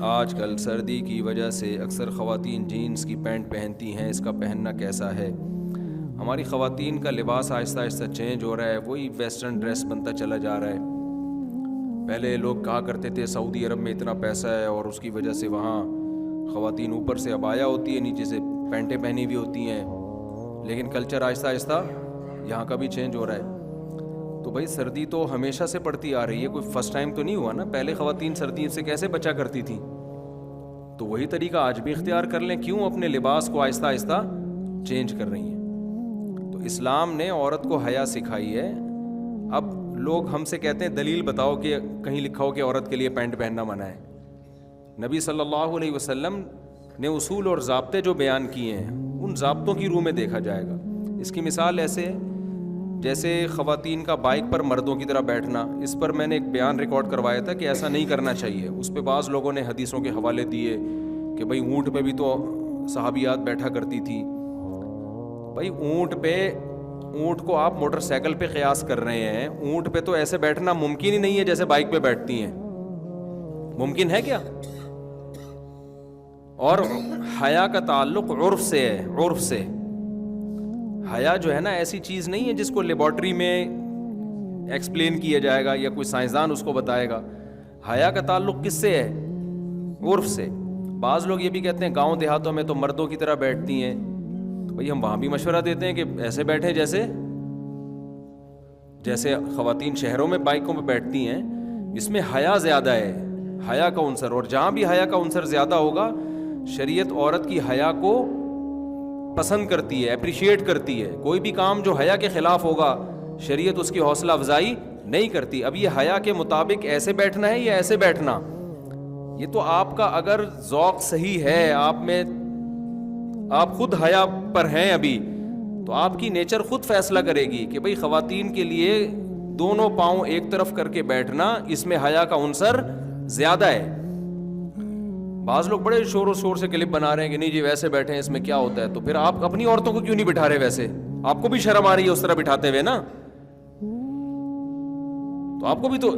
آج کل سردی کی وجہ سے اکثر خواتین جینس کی پینٹ پہنتی ہیں، اس کا پہننا کیسا ہے؟ ہماری خواتین کا لباس آہستہ آہستہ چینج ہو رہا ہے، وہی ویسٹرن ڈریس بنتا چلا جا رہا ہے۔ پہلے لوگ کہا کرتے تھے سعودی عرب میں اتنا پیسہ ہے اور اس کی وجہ سے وہاں خواتین اوپر سے عبایا ہوتی ہے، نیچے سے پینٹیں پہنی ہوئی ہوتی ہیں، لیکن کلچر آہستہ آہستہ یہاں کا بھی چینج ہو رہا ہے۔ تو بھائی سردی تو ہمیشہ سے پڑتی آ رہی ہے، کوئی فرسٹ ٹائم تو نہیں ہوا نا۔ پہلے خواتین سردی سے کیسے بچا کرتی تھیں، تو وہی طریقہ آج بھی اختیار کر لیں، کیوں اپنے لباس کو آہستہ آہستہ چینج کر رہی ہیں؟ تو اسلام نے عورت کو حیا سکھائی ہے۔ اب لوگ ہم سے کہتے ہیں دلیل بتاؤ کہ کہیں لکھا ہو کہ عورت کے لیے پینٹ پہننا منع ہے۔ نبی صلی اللہ علیہ وسلم نے اصول اور ضابطے جو بیان کیے ہیں، ان ضابطوں کی روح میں دیکھا جائے گا۔ اس کی مثال ایسے ہے جیسے خواتین کا بائک پر مردوں کی طرح بیٹھنا۔ اس پر میں نے ایک بیان ریکارڈ کروایا تھا کہ ایسا نہیں کرنا چاہیے۔ اس پہ بعض لوگوں نے حدیثوں کے حوالے دیے کہ بھائی اونٹ پہ بھی تو صحابیات بیٹھا کرتی تھی۔ بھائی اونٹ کو آپ موٹر سائیکل پہ قیاس کر رہے ہیں، اونٹ پہ تو ایسے بیٹھنا ممکن ہی نہیں ہے جیسے بائک پہ بیٹھتی ہیں۔ ممکن ہے کیا؟ اور حیا کا تعلق عرف سے ہے، عرف سے۔ حیا جو ہے نا ایسی چیز نہیں ہے جس کو لیبارٹری میں ایکسپلین کیا جائے گا یا کوئی سائنسدان اس کو بتائے گا۔ حیا کا تعلق کس سے ہے؟ عرف سے۔ بعض لوگ یہ بھی کہتے ہیں گاؤں دیہاتوں میں تو مردوں کی طرح بیٹھتی ہیں، تو بھئی ہم وہاں بھی مشورہ دیتے ہیں کہ ایسے بیٹھیں جیسے خواتین شہروں میں بائکوں پہ بیٹھتی ہیں۔ اس میں حیا زیادہ ہے، حیا کا عنصر، اور جہاں بھی حیا کا عنصر زیادہ ہوگا شریعت عورت کی حیا کو پسند کرتی ہے، اپریشیٹ کرتی ہے۔ کوئی بھی کام جو حیا کے خلاف ہوگا شریعت اس کی حوصلہ افزائی نہیں کرتی۔ اب یہ حیا کے مطابق ایسے بیٹھنا ہے یا ایسے بیٹھنا، یہ تو آپ کا اگر ذوق صحیح ہے، آپ خود حیا پر ہیں ابھی، تو آپ کی نیچر خود فیصلہ کرے گی کہ بھئی خواتین کے لیے دونوں پاؤں ایک طرف کر کے بیٹھنا، اس میں حیا کا عنصر زیادہ ہے۔ بعض لوگ بڑے شور و شور سے کلپ بنا رہے ہیں کہ نہیں جی ویسے بیٹھے ہیں، اس میں کیا ہوتا ہے؟ تو پھر آپ اپنی عورتوں کو کیوں نہیں بٹھا رہے؟ ویسے آپ کو بھی شرم آ رہی ہے اس طرح بٹھاتے ہوئے نا، تو آپ کو بھی تو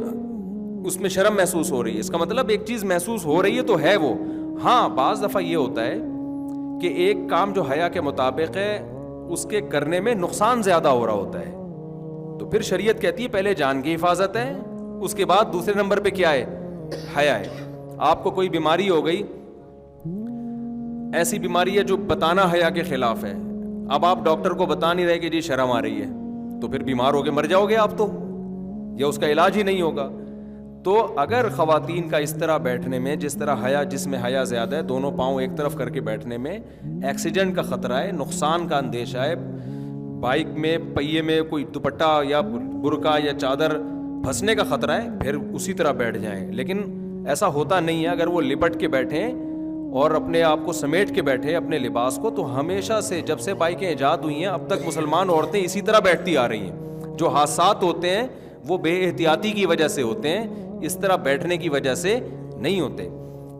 اس میں شرم محسوس ہو رہی ہے۔ اس کا مطلب ایک چیز محسوس ہو رہی ہے تو ہے وہ۔ ہاں بعض دفعہ یہ ہوتا ہے کہ ایک کام جو حیا کے مطابق ہے اس کے کرنے میں نقصان زیادہ ہو رہا ہوتا ہے، تو پھر شریعت کہتی ہے پہلے جان کی حفاظت ہے، اس کے بعد دوسرے نمبر پہ کیا ہے؟ حیا ہے۔ آپ کو کوئی بیماری ہو گئی، ایسی بیماری ہے جو بتانا حیا کے خلاف ہے، اب آپ ڈاکٹر کو بتا نہیں رہے کہ جی شرم آ رہی ہے، تو پھر بیمار ہو کے مر جاؤ گے آپ تو، یا اس کا علاج ہی نہیں ہوگا۔ تو اگر خواتین کا اس طرح بیٹھنے میں، جس طرح حیا، جس میں حیا زیادہ ہے، دونوں پاؤں ایک طرف کر کے بیٹھنے میں ایکسیڈنٹ کا خطرہ ہے، نقصان کا اندیشہ ہے، بائک میں پہیے میں کوئی دوپٹہ یا برقع یا چادر پھنسنے کا خطرہ ہے، پھر اسی طرح بیٹھ جائیں۔ لیکن ایسا ہوتا نہیں ہے۔ اگر وہ لپٹ کے بیٹھیں اور اپنے آپ کو سمیٹ کے بیٹھے اپنے لباس کو، تو ہمیشہ سے جب سے بائکیں ایجاد ہوئی ہیں اب تک مسلمان عورتیں اسی طرح بیٹھتی آ رہی ہیں۔ جو حادثات ہوتے ہیں وہ بے احتیاطی کی وجہ سے ہوتے ہیں، اس طرح بیٹھنے کی وجہ سے نہیں ہوتے۔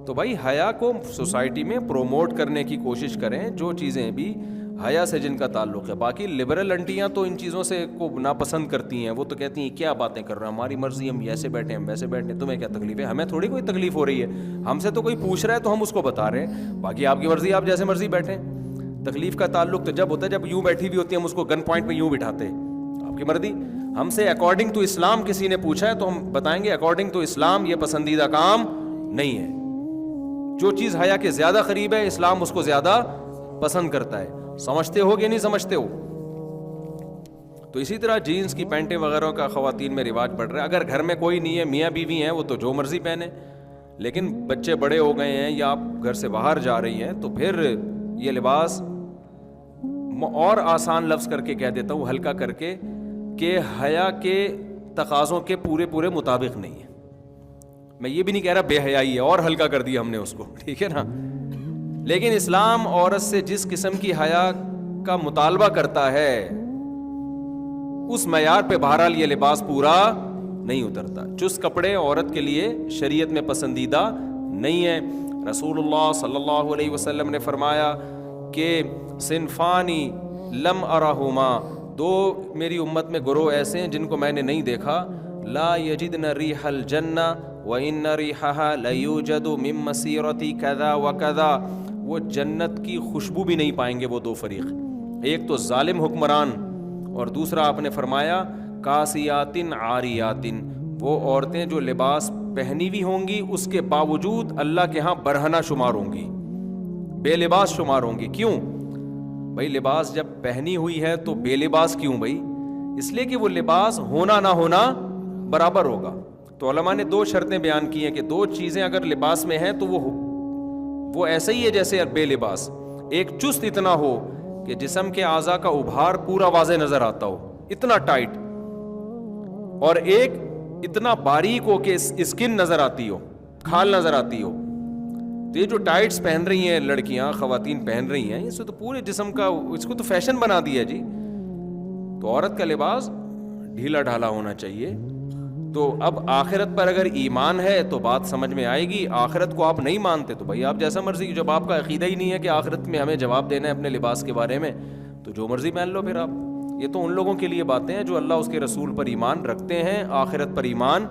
تو بھائی حیا کو سوسائٹی میں پروموٹ کرنے کی کوشش کریں، جو چیزیں بھی حیا سے جن کا تعلق ہے۔ باقی لبرل انٹیاں تو ان چیزوں سے کو ناپسند کرتی ہیں، وہ تو کہتی ہیں کیا باتیں کر رہے ہیں، ہماری مرضی، ہم ایسے بیٹھے ہم ویسے بیٹھے، تمہیں کیا تکلیف ہے؟ ہمیں تھوڑی کوئی تکلیف ہو رہی ہے، ہم سے تو کوئی پوچھ رہا ہے تو ہم اس کو بتا رہے ہیں، باقی آپ کی مرضی، آپ جیسے مرضی بیٹھیں۔ تکلیف کا تعلق تو جب ہوتا ہے جب یوں بیٹھی ہوئی ہوتی ہے، ہم اس کو گن پوائنٹ پہ یوں بٹھاتے ہیں، آپ کی مرضی۔ ہم سے اکارڈنگ ٹو اسلام کسی نے پوچھا ہے تو ہم بتائیں گے اکارڈنگ ٹو اسلام یہ پسندیدہ کام نہیں ہے۔ جو چیز حیا کے زیادہ قریب ہے اسلام اس کو زیادہ پسند کرتا ہے۔ سمجھتے ہو کہ نہیں سمجھتے ہو؟ تو اسی طرح جینس کی پینٹیں وغیرہ کا خواتین میں رواج بڑھ رہا ہے۔ اگر گھر میں کوئی نہیں ہے، میاں بیوی ہیں، وہ تو جو مرضی پہنے، لیکن بچے بڑے ہو گئے ہیں یا آپ گھر سے باہر جا رہی ہیں تو پھر یہ لباس، اور آسان لفظ کر کے کہہ دیتا ہوں ہلکا کر کے، کہ حیا کے تقاضوں کے پورے مطابق نہیں ہے۔ میں یہ بھی نہیں کہہ رہا بے حیائی ہے، اور ہلکا کر دیا ہم نے اس کو، ٹھیک ہے نا۔ لیکن اسلام عورت سے جس قسم کی حیا کا مطالبہ کرتا ہے اس معیار پہ بہرحال یہ لباس پورا نہیں اترتا۔ چست کپڑے عورت کے لیے شریعت میں پسندیدہ نہیں ہے۔ رسول اللہ صلی اللہ علیہ وسلم نے فرمایا کہ صنفانی لم ارہما، دو میری امت میں گروہ ایسے ہیں جن کو میں نے نہیں دیکھا، لا یجدن ریح الجنہ وان ریحها لیوجد من مسیرۃ کذا وکذا، وہ جنت کی خوشبو بھی نہیں پائیں گے وہ دو فریق، ایک تو ظالم حکمران اور دوسرا آپ نے فرمایا کاسیات عاریات، وہ عورتیں جو لباس پہنی ہوئی ہوں گی اس کے باوجود اللہ کے ہاں برہنہ شمار ہوں گی، بے لباس شمار ہوں گی۔ کیوں بھائی؟ لباس جب پہنی ہوئی ہے تو بے لباس کیوں بھائی؟ اس لیے کہ وہ لباس ہونا نہ ہونا برابر ہوگا۔ تو علماء نے دو شرطیں بیان کی ہیں کہ دو چیزیں اگر لباس میں ہیں تو وہ ایسا ہی ہے جیسے بے لباس، ایک چست اتنا ہو کہ جسم کے اعضاء کا ابھار پورا واضح نظر آتا ہو، اتنا ٹائٹ، اور ایک اتنا باریک ہو کہ اسکن نظر آتی ہو، کھال نظر آتی ہو۔ تو یہ جو ٹائٹس پہن رہی ہیں لڑکیاں، خواتین پہن رہی ہیں، اس سے تو پورے جسم کا، اس کو تو فیشن بنا دیا جی۔ تو عورت کا لباس ڈھیلا ڈھالا ہونا چاہیے۔ تو اب آخرت پر اگر ایمان ہے تو بات سمجھ میں آئے گی، آخرت کو آپ نہیں مانتے تو بھائی آپ جیسا مرضی، جب آپ کا عقیدہ ہی نہیں ہے کہ آخرت میں ہمیں جواب دینا ہے اپنے لباس کے بارے میں، تو جو مرضی پہن لو پھر آپ۔ یہ تو ان لوگوں کے لیے باتیں ہیں جو اللہ اس کے رسول پر ایمان رکھتے ہیں، آخرت پر ایمان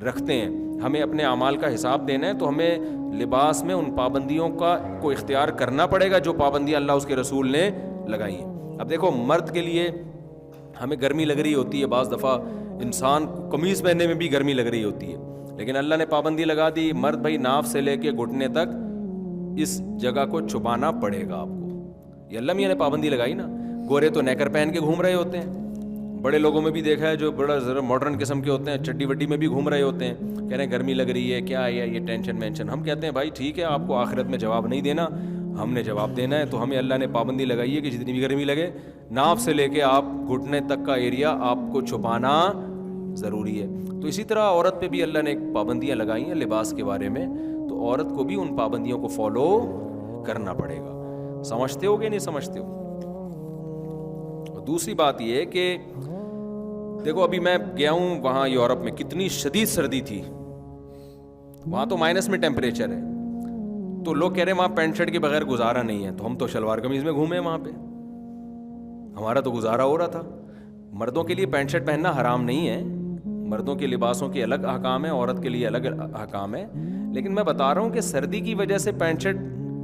رکھتے ہیں۔ ہمیں اپنے اعمال کا حساب دینا ہے تو ہمیں لباس میں ان پابندیوں کو اختیار کرنا پڑے گا جو پابندیاں اللہ اس کے رسول نے لگائی ہیں۔ اب دیکھو، مرد کے لیے ہمیں گرمی لگ رہی ہوتی ہے، بعض دفعہ انسان قمیض پہننے میں بھی گرمی لگ رہی ہوتی ہے، لیکن اللہ نے پابندی لگا دی، مرد بھائی ناف سے لے کے گھٹنے تک اس جگہ کو چھپانا پڑے گا آپ کو۔ یہ اللہ میاں نے پابندی لگائی نا۔ گورے تو نیکر پہن کے گھوم رہے ہوتے ہیں، بڑے لوگوں میں بھی دیکھا ہے جو بڑا ذرا ماڈرن قسم کے ہوتے ہیں، چڈی وڈی میں بھی گھوم رہے ہوتے ہیں، کہہ رہے ہیں گرمی لگ رہی ہے، کیا ہے یہ ٹینشن مینشن۔ ہم کہتے ہیں بھائی ٹھیک ہے، آپ کو آخرت میں جواب نہیں دینا، ہم نے جواب دینا ہے، تو ہمیں اللہ نے پابندی لگائی ہے کہ جتنی بھی گرمی لگے ناف سے لے کے آپ گھٹنے تک کا ایریا آپ کو چھپانا ضروری ہے۔ تو اسی طرح عورت پہ بھی اللہ نے پابندیاں لگائی ہیں لباس کے بارے میں، تو عورت کو بھی ان پابندیوں کو فالو کرنا پڑے گا۔ سمجھتے ہو کہ نہیں سمجھتے ہو؟ اور دوسری بات یہ ہے کہ دیکھو، ابھی میں گیا ہوں وہاں یورپ میں، کتنی شدید سردی تھی، وہاں تو مائنس میں ٹیمپریچر ہے، تو لوگ کہہ رہے ہیں وہاں پینٹ شرٹ کے بغیر گزارا نہیں ہے، تو ہم تو شلوار قمیض میں گھومے وہاں پہ، ہمارا تو گزارا ہو رہا تھا۔ مردوں کے لیے پینٹ شرٹ پہننا حرام نہیں ہے، مردوں کے لباسوں کے الگ احکام ہیں، عورت کے لیے الگ احکام ہے، لیکن میں بتا رہا ہوں کہ سردی کی وجہ سے پینٹ شرٹ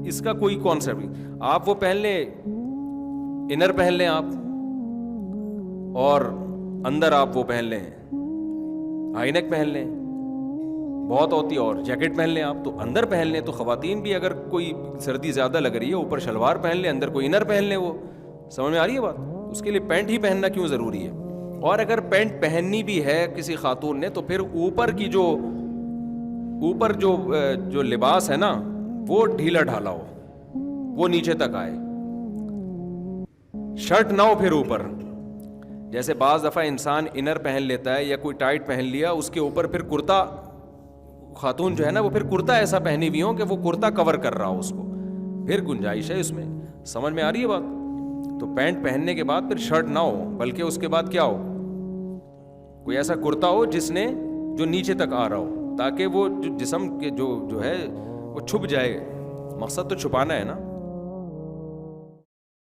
اس کا کوئی کانسیپٹ نہیں۔ آپ وہ پہن لیں، انر پہن لیں آپ، اور اندر آپ وہ پہن لیں، ہائی نیک پہن لیں، بہت ہوتی ہے، اور جیکٹ پہن لیں آپ، تو اندر پہن لیں۔ تو خواتین بھی اگر کوئی سردی زیادہ لگ رہی ہے، اوپر شلوار پہن لیں، اندر کوئی انر پہن لیں، وہ سمجھ میں آ رہی ہے بات؟ اس کے لیے پینٹ ہی پہننا کیوں ضروری ہے؟ اور اگر پینٹ پہننی بھی ہے کسی خاتون نے تو پھر اوپر جو لباس ہے نا وہ ڈھیلا ڈھالا ہو، وہ نیچے تک آئے، شرٹ نہ ہو پھر اوپر۔ جیسے بعض دفعہ انسان انر پہن لیتا ہے یا کوئی ٹائٹ پہن لیا، اس کے اوپر پھر کرتا، خاتون جو ہے نا وہ پھر کرتا ایسا پہنی ہوئی ہو کہ وہ کرتا کور کر رہا ہو اس کو، پھر گنجائش ہے اس میں۔ سمجھ میں آ رہی ہے بات؟ تو پینٹ پہننے کے بعد پھر شرٹ نہ ہو، بلکہ اس کے بعد کیا ہو، کوئی ایسا کرتا ہو جو نیچے تک آ رہا ہو، تاکہ وہ جو جسم کے جو ہے وہ چھپ جائے۔ مقصد تو چھپانا ہے نا۔